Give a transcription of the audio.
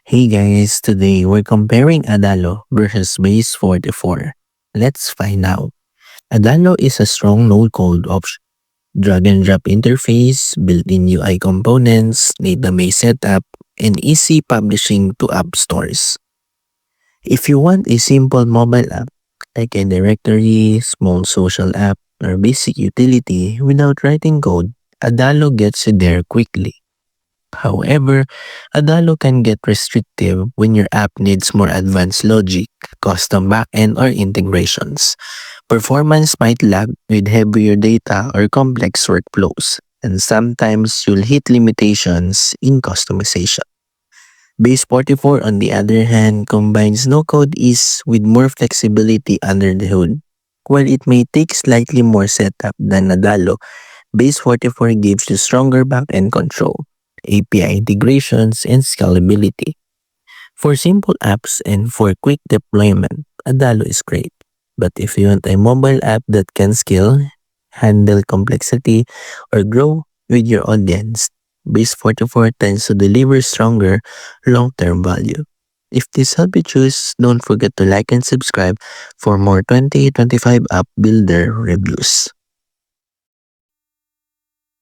Hey guys, today we're comparing Adalo versus Base 44. Let's find out. Adalo is a strong no-code option. Drag and drop interface, built-in UI components, database setup, and easy publishing to app stores. If you want a simple mobile app, like a directory, small social app, or basic utility without writing code, Adalo gets you there quickly. However, Adalo can get restrictive when your app needs more advanced logic, custom backend, or integrations. Performance might lag with heavier data or complex workflows, and sometimes you'll hit limitations in customization. Base 44, on the other hand, combines no-code ease with more flexibility under the hood. While it may take slightly more setup than Adalo, Base 44 gives you stronger backend control, API integrations, and scalability. For simple apps and for quick deployment, Adalo is great. But if you want a mobile app that can scale, handle complexity, or grow with your audience, Base 44 tends to deliver stronger long-term value. If this helped you choose, don't forget to like and subscribe for more 2025 app builder reviews.